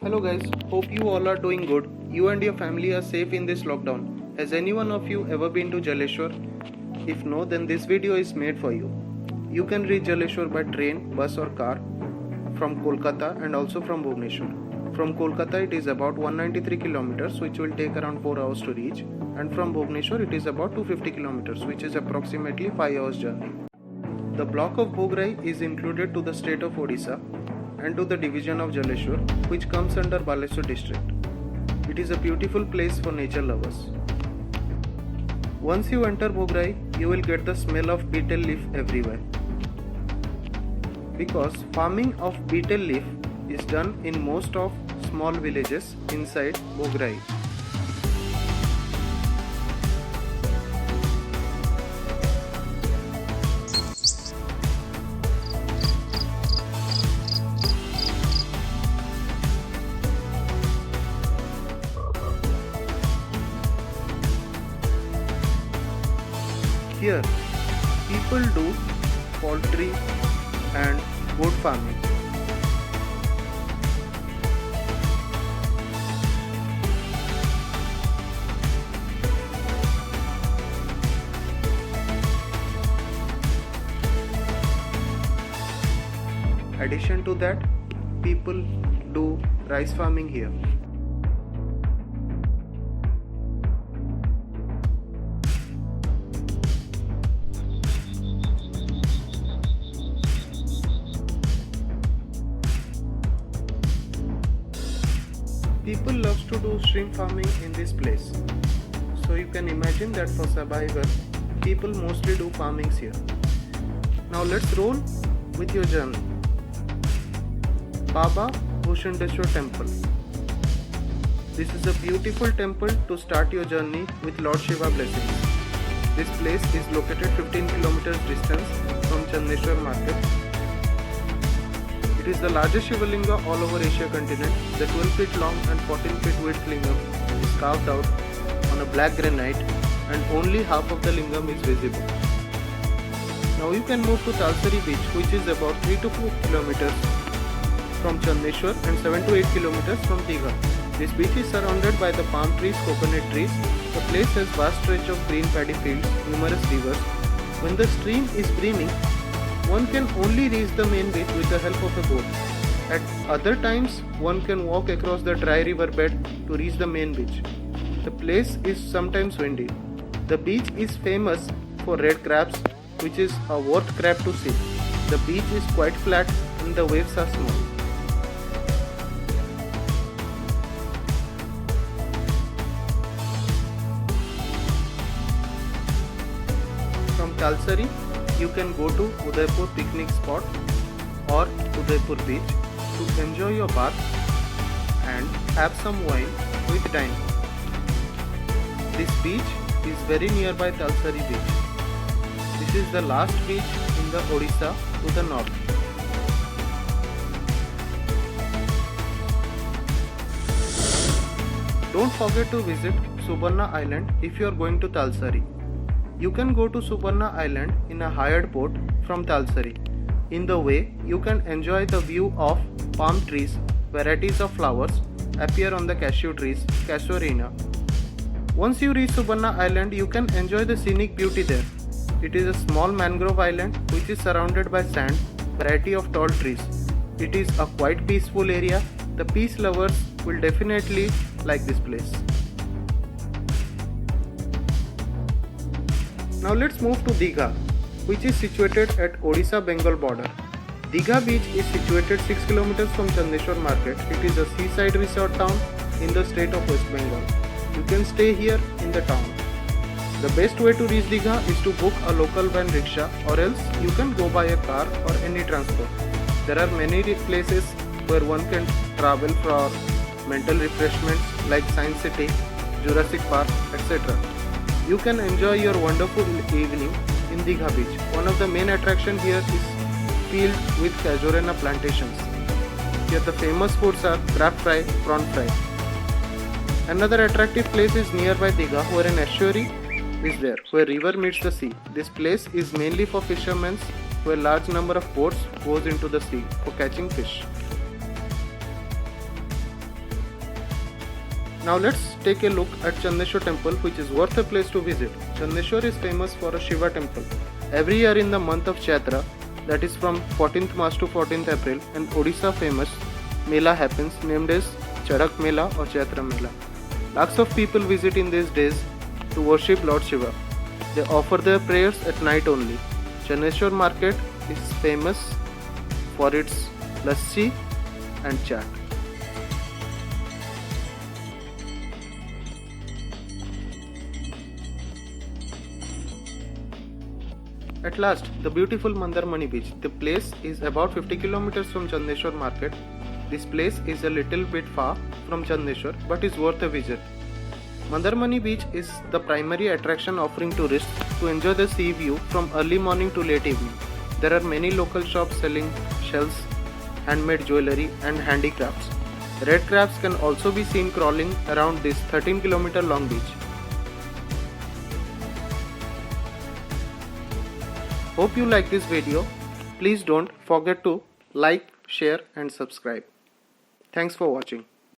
Hello guys, hope you all are doing good. You and your family are safe in this lockdown. Has any one of you ever been to Jaleshwar? If no, then this video is made for you. You can reach Jaleshwar by train, bus or car from Kolkata and also from Bhubaneswar. From Kolkata it is about 193 kilometers which will take around 4 hours to reach, and from Bhubaneswar it is about 250 kilometers which is approximately 5 hours journey. The block of Bhograi is included to the state of Odisha and to the division of Jaleshwar, which comes under Baleshwar district. It is a beautiful place for nature lovers. Once you enter Bhograi, you will get the smell of betel leaf everywhere. Because farming of betel leaf is done in most of small villages inside Bhograi. Here, people do poultry and goat farming. Addition to that, people do rice farming here. People loves to do shrimp farming in this place. So you can imagine that for survival, people mostly do farmings here. Now let's roll with your journey. Baba Bhushandeshwar Temple. This is a beautiful temple to start your journey with Lord Shiva blessings. This place is located 15 kilometers distance from Chandeshwar market. It is the largest Shivalinga all over Asia continent. The 12 feet long and 14 feet width lingam is carved out on a black granite and only half of the lingam is visible. Now you can move to Talsari beach, which is about 3 to 4 kilometers from Chandeshwar and 7 to 8 kilometers from Digha. This beach is surrounded by the palm trees, coconut trees. The place has vast stretch of green paddy fields, numerous rivers. When the stream is brimming, one can only reach the main beach with the help of a boat. At other times, one can walk across the dry river bed to reach the main beach. The place is sometimes windy. The beach is famous for red crabs, which is a worth crab to see. The beach is quite flat and the waves are small. From Talsari, you can go to Udaipur picnic spot or Udaipur beach to enjoy your bath and have some wine with dining. This beach is very nearby Talsari beach. This is the last beach in the Odisha to the north. Don't forget to visit Subarna Island if you are going to Talsari. You can go to Subarna Island in a hired boat from Talsari. In the way, you can enjoy the view of palm trees, varieties of flowers appear on the cashew trees, casuarina. Once you reach Subarna Island, you can enjoy the scenic beauty there. It is a small mangrove island which is surrounded by sand, variety of tall trees. It is a quite peaceful area. The peace lovers will definitely like this place. Now let's move to Digha, which is situated at Odisha-Bengal border. Digha beach is situated 6 km from Chandeshwar market. It is a seaside resort town in the state of West Bengal. You can stay here in the town. The best way to reach Digha is to book a local van rickshaw, or else you can go by a car or any transport. There are many places where one can travel for mental refreshments like Science City, Jurassic Park, etc. You can enjoy your wonderful evening in Digha beach. One of the main attractions here is field with casuarina plantations. Here the famous foods are crab fry, prawn fry. Another attractive place is nearby Digha where an estuary is there, where river meets the sea. This place is mainly for fishermen where large number of boats goes into the sea for catching fish. Now let's take a look at Chandeshwar temple, which is worth a place to visit. Chandeshwar is famous for a Shiva temple. Every year in the month of Chaitra, that is from 14th March to 14th April, an Odisha famous Mela happens named as Charak Mela or Chaitra Mela. Lakhs of people visit in these days to worship Lord Shiva. They offer their prayers at night only. Chandeshwar market is famous for its lassi and chaat. At last, the beautiful Mandarmani beach. The place is about 50 kilometers from Chandeshwar market. This place is a little bit far from Chandeshwar but is worth a visit. Mandarmani beach is the primary attraction, offering tourists to enjoy the sea view from early morning to late evening. There are many local shops selling shells, handmade jewelry and handicrafts. Red crabs can also be seen crawling around this 13-kilometer long beach. Hope you like this video. Please don't forget to like, share and subscribe. Thanks for watching.